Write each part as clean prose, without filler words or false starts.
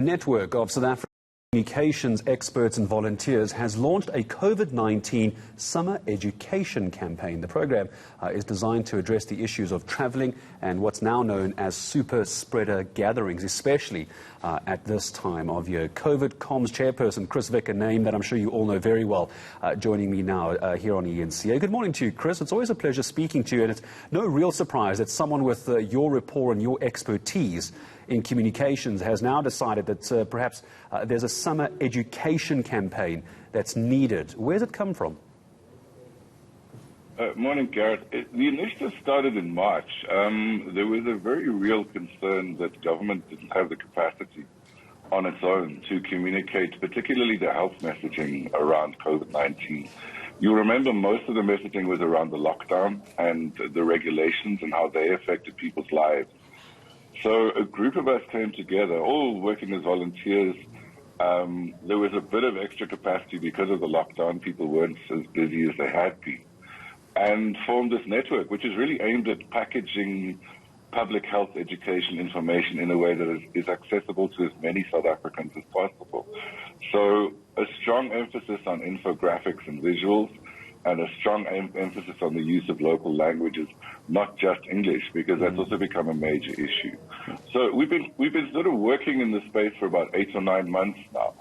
Network of South African communications experts and volunteers has launched a COVID-19 summer education campaign. The program is designed to address the issues of travelling and what's now known as super spreader gatherings, especially at this time of year. COVID comms chairperson Chris Vick, a name that I'm sure you all know very well, joining me now here on ENCA. Good morning to you, Chris. It's always a pleasure speaking to you, and it's no real surprise that someone with your rapport and your expertise in communications has now decided that perhaps there's a summer education campaign that's needed. Where's it come from? Morning, Gareth. The initiative started in March. There was a very real concern that government didn't have the capacity on its own to communicate, particularly the health messaging around COVID-19. You remember most of the messaging was around the lockdown and the regulations and how they affected people's lives. So a group of us came together, all working as volunteers. There was a bit of extra capacity because of the lockdown. People weren't as busy as they had been, and formed this network, which is really aimed at packaging public health education information in a way that is accessible to as many South Africans as possible. So a strong emphasis on infographics and visuals, and a strong emphasis on the use of local languages, not just English, because that's also become a major issue. So we've been sort of working in this space for about 8 or 9 months now.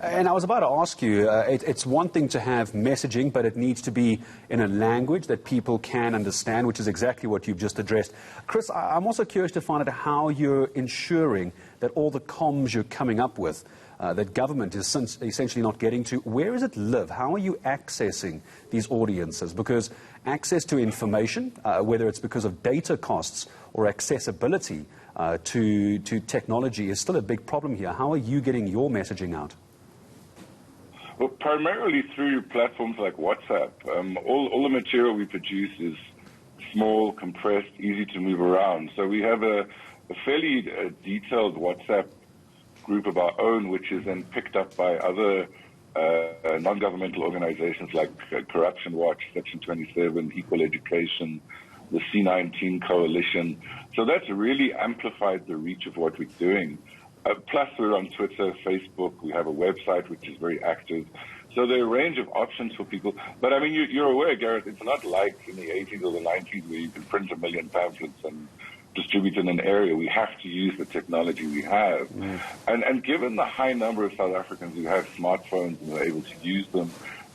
And I was about to ask you, it's one thing to have messaging, but it needs to be in a language that people can understand, which is exactly what you've just addressed. Chris, I'm also curious to find out how you're ensuring that all the comms you're coming up with, that government is essentially not getting to, where does it live? How are you accessing these audiences? Because access to information, whether it's because of data costs or accessibility to technology, is still a big problem here. How are you getting your messaging out? Well, primarily through platforms like WhatsApp. All the material we produce is small, compressed, easy to move around. So we have a fairly detailed WhatsApp group of our own, which is then picked up by other non-governmental organizations like Corruption Watch, Section 27, Equal Education, the C19 Coalition. So that's really amplified the reach of what we're doing. Plus, we're on Twitter, Facebook. We have a website which is very active. So there are a range of options for people. But, I mean, you're aware, Gareth, it's not like in the 80s or the 90s where you could print 1 million pamphlets and distribute in an area. We have to use the technology we have. And given the high number of South Africans who have smartphones and are able to use them,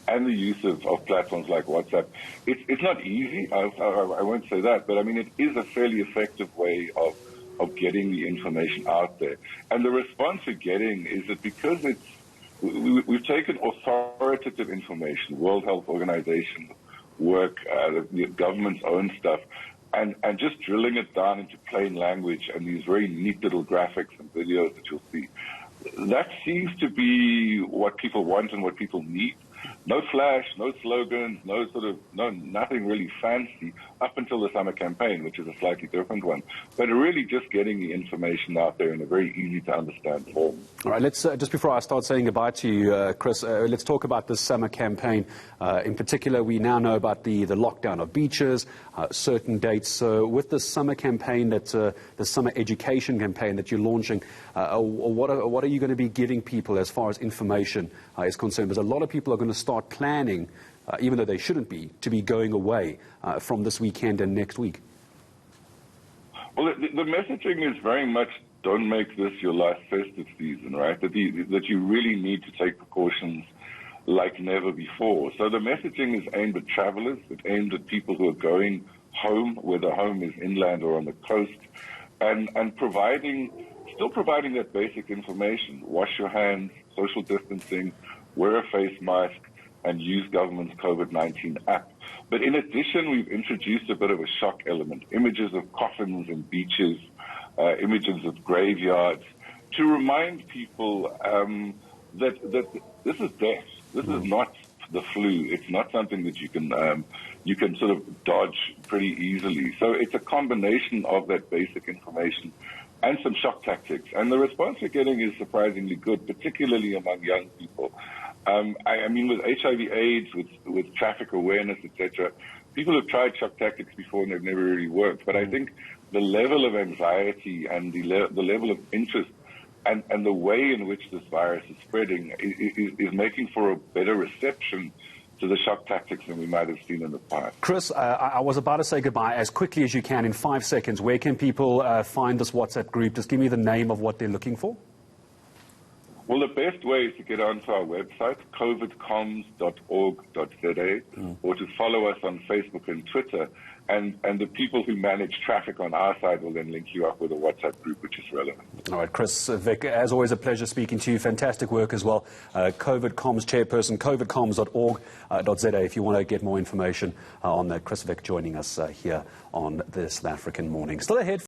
and the use of platforms like WhatsApp, it's not easy. I won't say that. But, I mean, it is a fairly effective way of getting the information out there. And the response we're getting is that because we've taken authoritative information, World Health Organization work, the government's own stuff, and just drilling it down into plain language and these very neat little graphics and videos that you'll see. That seems to be what people want and what people need. No flash, no slogans, nothing really fancy up until the summer campaign, which is a slightly different one. But really just getting the information out there in a very easy to understand form. All right, let's just before I start saying goodbye to you, Chris, let's talk about this summer campaign. In particular, we now know about the lockdown of beaches, certain dates. So with the summer campaign, the summer education campaign that you're launching, what are you going to be giving people as far as information is concerned? Because a lot of people are going to start planning, even though they shouldn't be, to be going away from this weekend and next week. Well, the messaging is very much, don't make this your last festive season, right? That you really need to take precautions like never before. So the messaging is aimed at travelers, it's aimed at people who are going home, whether home is inland or on the coast, and still providing that basic information. Wash your hands, social distancing, wear a face mask, and use government's COVID-19 app. But in addition, we've introduced a bit of a shock element, images of coffins and beaches, images of graveyards, to remind people that this is death. This is not the flu. It's not something that you can sort of dodge pretty easily. So it's a combination of that basic information and some shock tactics. And the response we're getting is surprisingly good, particularly among young people. I mean, with HIV/AIDS, with traffic awareness, etc., people have tried shock tactics before and they've never really worked. But I think the level of anxiety and the level of interest and the way in which this virus is spreading is making for a better reception to the shock tactics than we might have seen in the past. Chris, I was about to say goodbye. As quickly as you can, in 5 seconds, where can people find this WhatsApp group? Just give me the name of what they're looking for. Well, the best way is to get onto our website, covidcoms.org.za, or to follow us on Facebook and Twitter. And the people who manage traffic on our side will then link you up with a WhatsApp group which is relevant. All right, Chris Vick, as always, a pleasure speaking to you. Fantastic work as well. COVID Comms chairperson, covidcoms.org.za if you want to get more information on that. Chris Vick joining us here on the South African Morning. Still ahead.